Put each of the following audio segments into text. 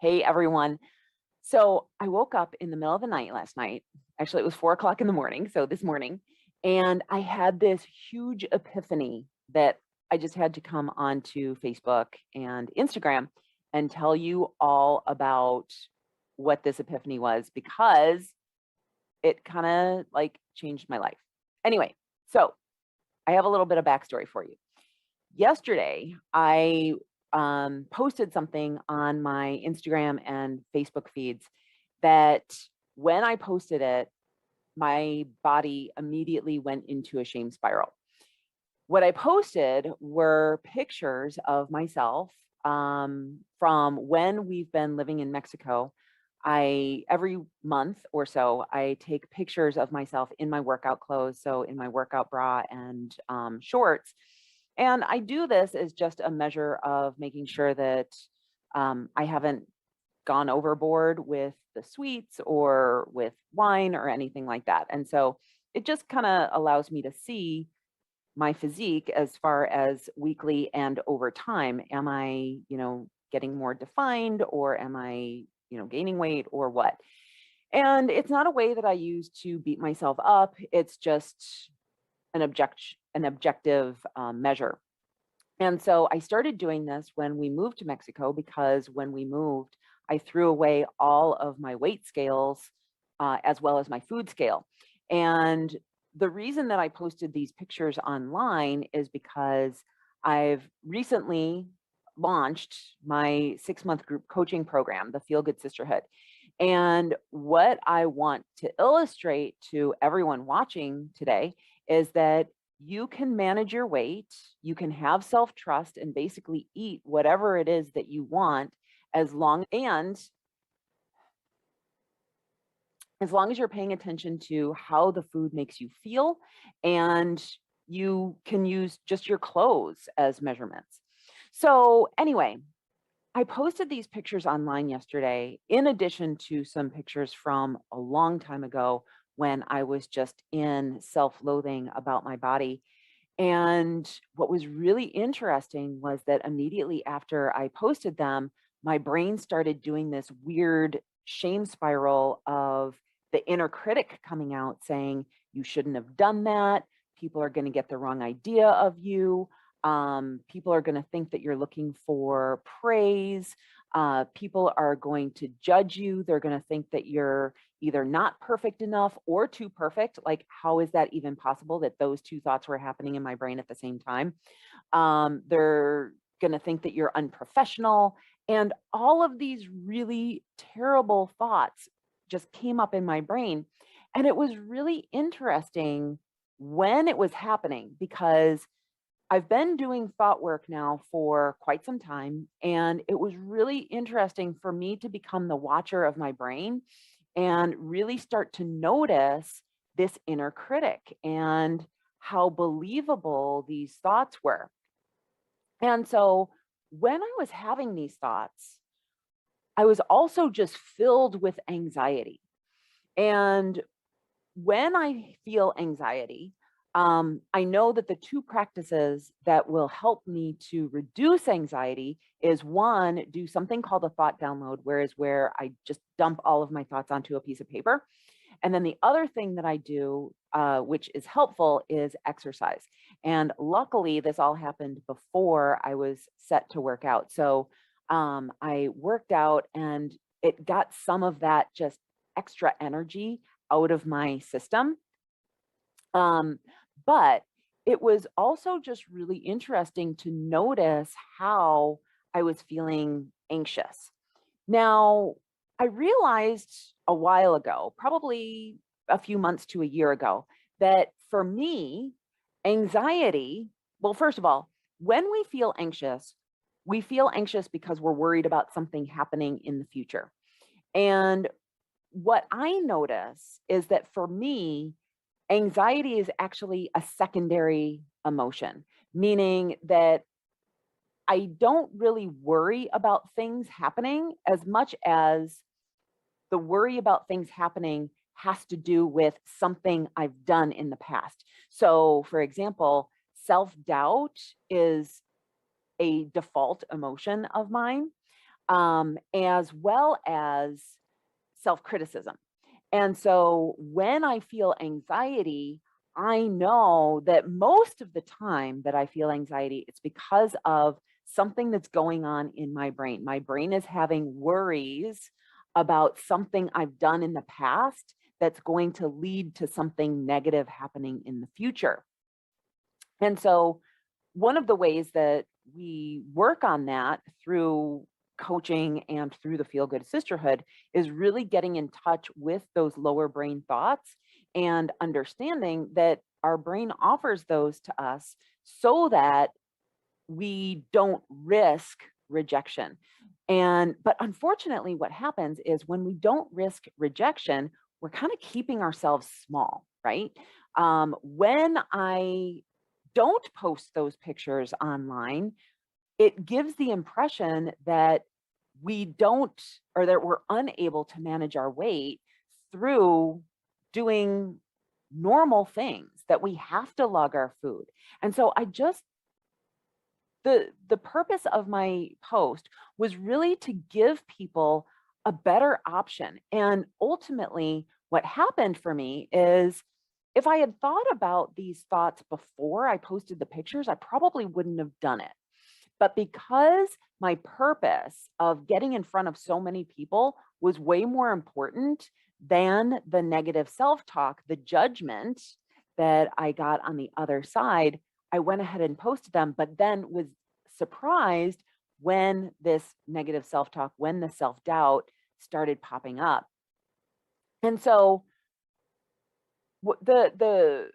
Hey everyone. So I woke up in the middle of the night last night. Actually, it was 4 o'clock in the morning. So this morning, and I had this huge epiphany that I just had to come onto Facebook and Instagram and tell you all about what this epiphany was because it kind of like changed my life. Anyway, so I have a little bit of backstory for you. Yesterday, I posted something on my Instagram and Facebook feeds that when I posted it, my body immediately went into a shame spiral. What I posted were pictures of myself from when we've been living in Mexico. I every month or so I take pictures of myself in my workout clothes, so in my workout bra and shorts, and I do this as just a measure of making sure that I haven't gone overboard with the sweets or with wine or anything like that. And so it just kind of allows me to see my physique as far as weekly and over time. Am I, getting more defined, or am I, gaining weight, or what? And it's not a way that I use to beat myself up. It's just an objective measure. And so I started doing this when we moved to Mexico, because when we moved, I threw away all of my weight scales as well as my food scale. And the reason that I posted these pictures online is because I've recently launched my 6-month group coaching program, the Feel Good Sisterhood. And what I want to illustrate to everyone watching today is that you can manage your weight, you can have self-trust, and basically eat whatever it is that you want as long as you're paying attention to how the food makes you feel, and you can use just your clothes as measurements. So anyway, I posted these pictures online yesterday, in addition to some pictures from a long time ago when I was just in self-loathing about my body. And what was really interesting was that immediately after I posted them, my brain started doing this weird shame spiral of the inner critic coming out saying, you shouldn't have done that. People are going to get the wrong idea of you. People are going to think that you're looking for praise. People are going to judge you. They're going to think that you're either not perfect enough or too perfect. Like, how is that even possible that those two thoughts were happening in my brain at the same time? They're going to think that you're unprofessional. And all of these really terrible thoughts just came up in my brain. And it was really interesting when it was happening, because I've been doing thought work now for quite some time, and it was really interesting for me to become the watcher of my brain and really start to notice this inner critic and how believable these thoughts were. And so when I was having these thoughts, I was also just filled with anxiety. And when I feel anxiety, I know that the two practices that will help me to reduce anxiety is, one, do something called a thought download, where I just dump all of my thoughts onto a piece of paper. And then the other thing that I do, which is helpful, is exercise. And luckily, this all happened before I was set to work out. So I worked out, and it got some of that just extra energy out of my system. But it was also just really interesting to notice how I was feeling anxious. Now, I realized a while ago, probably a few months to a year ago, that for me, anxiety, well, first of all, when we feel anxious because we're worried about something happening in the future. And what I notice is that for me, anxiety is actually a secondary emotion, meaning that I don't really worry about things happening as much as the worry about things happening has to do with something I've done in the past. So, for example, self-doubt is a default emotion of mine. as well as self-criticism. And so when I feel anxiety, I know that most of the time that I feel anxiety, it's because of something that's going on in my brain. My brain is having worries about something I've done in the past that's going to lead to something negative happening in the future. And so one of the ways that we work on that through coaching and through the Feel Good Sisterhood is really getting in touch with those lower brain thoughts and understanding that our brain offers those to us so that we don't risk rejection. But unfortunately, what happens is when we don't risk rejection, we're kind of keeping ourselves small, right? When I don't post those pictures online, it gives the impression that we don't, or that we're unable to manage our weight through doing normal things, that we have to lug our food. And so the purpose of my post was really to give people a better option. And ultimately, what happened for me is if I had thought about these thoughts before I posted the pictures, I probably wouldn't have done it. But because my purpose of getting in front of so many people was way more important than the negative self-talk, the judgment that I got on the other side, I went ahead and posted them, but then was surprised when this negative self-talk, when the self-doubt started popping up. And so the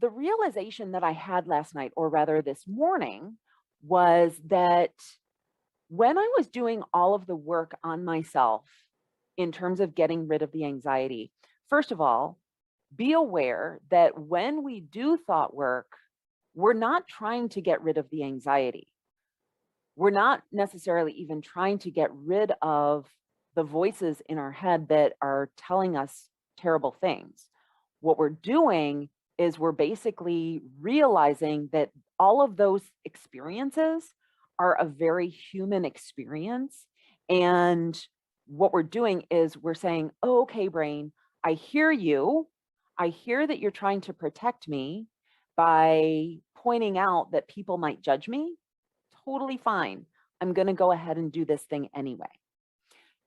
realization that I had last night, or rather this morning, was that when I was doing all of the work on myself in terms of getting rid of the anxiety, first of all, be aware that when we do thought work, we're not trying to get rid of the anxiety. We're not necessarily even trying to get rid of the voices in our head that are telling us terrible things. What we're doing is we're basically realizing that all of those experiences are a very human experience. And what we're doing is we're saying, oh, okay, brain, I hear you. I hear that you're trying to protect me by pointing out that people might judge me. Totally fine. I'm going to go ahead and do this thing anyway.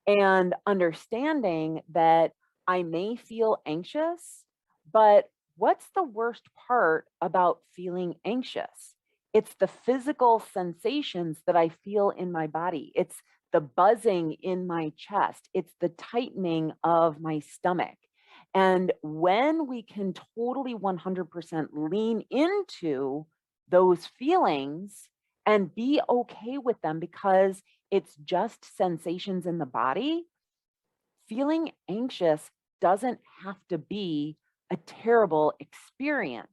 And understanding that I may feel anxious, but what's the worst part about feeling anxious? It's the physical sensations that I feel in my body. It's the buzzing in my chest. It's the tightening of my stomach. And when we can totally 100% lean into those feelings and be okay with them because it's just sensations in the body, feeling anxious doesn't have to be a terrible experience.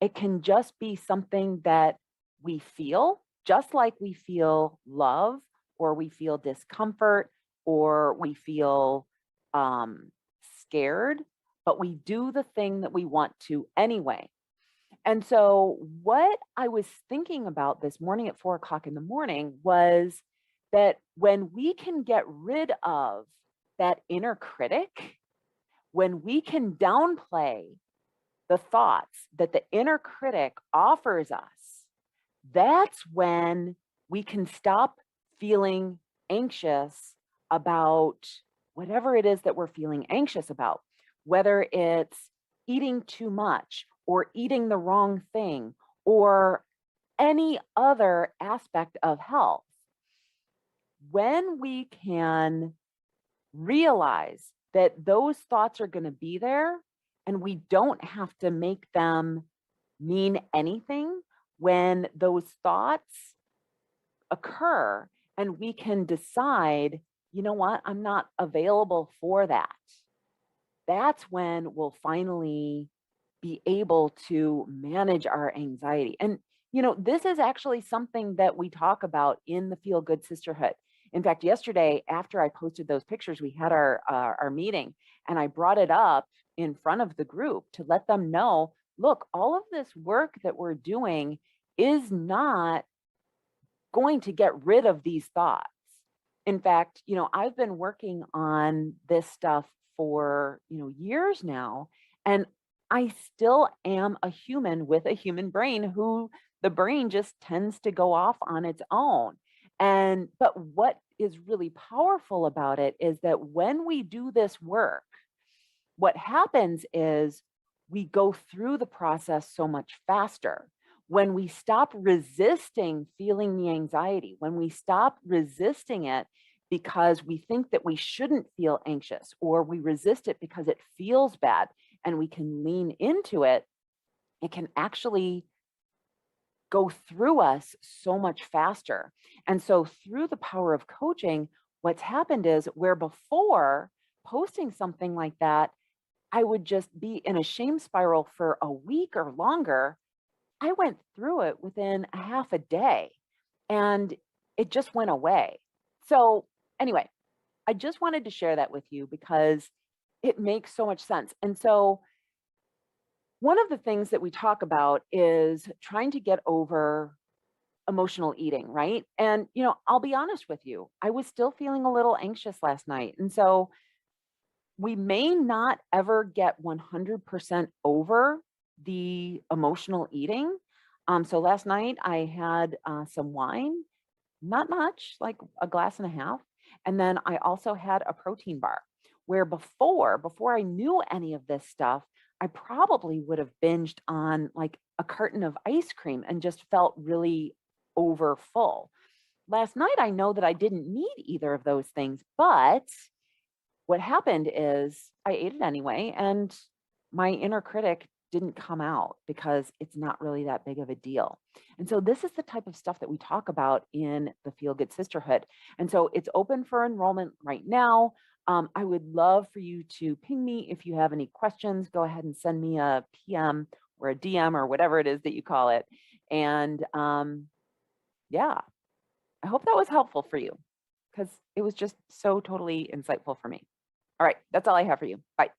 It can just be something that we feel, just like we feel love, or we feel discomfort, or we feel scared, but we do the thing that we want to anyway. And so, what I was thinking about this morning at 4 o'clock in the morning was that when we can get rid of that inner critic, when we can downplay the thoughts that the inner critic offers us, that's when we can stop feeling anxious about whatever it is that we're feeling anxious about, whether it's eating too much or eating the wrong thing or any other aspect of health. When we can realize that those thoughts are going to be there and we don't have to make them mean anything when those thoughts occur, and we can decide, you know what, I'm not available for that. That's when we'll finally be able to manage our anxiety. And, this is actually something that we talk about in the Feel Good Sisterhood. In fact, yesterday, after I posted those pictures, we had our meeting, and I brought it up in front of the group to let them know, look, all of this work that we're doing is not going to get rid of these thoughts. In fact, I've been working on this stuff for, years now, and I still am a human with a human brain who the brain just tends to go off on its own. But what is really powerful about it is that when we do this work, what happens is we go through the process so much faster. When we stop resisting feeling the anxiety, when we stop resisting it because we think that we shouldn't feel anxious, or we resist it because it feels bad and we can lean into it, it can actually go through us so much faster. And so, through the power of coaching, what's happened is where before posting something like that, I would just be in a shame spiral for a week or longer. I went through it within a half a day and it just went away. So, anyway, I just wanted to share that with you because it makes so much sense. And so, one of the things that we talk about is trying to get over emotional eating, right? And, I'll be honest with you, I was still feeling a little anxious last night. And so, we may not ever get 100% over the emotional eating. So last night I had some wine, not much, like a glass and a half. And then I also had a protein bar where before I knew any of this stuff, I probably would have binged on like a carton of ice cream and just felt really over full. Last night, I know that I didn't need either of those things, but what happened is I ate it anyway, and my inner critic didn't come out because it's not really that big of a deal. And so this is the type of stuff that we talk about in the Feel Good Sisterhood. And so it's open for enrollment right now. I would love for you to ping me if you have any questions. Go ahead and send me a PM or a DM or whatever it is that you call it. And yeah, I hope that was helpful for you because it was just so totally insightful for me. All right, that's all I have for you. Bye.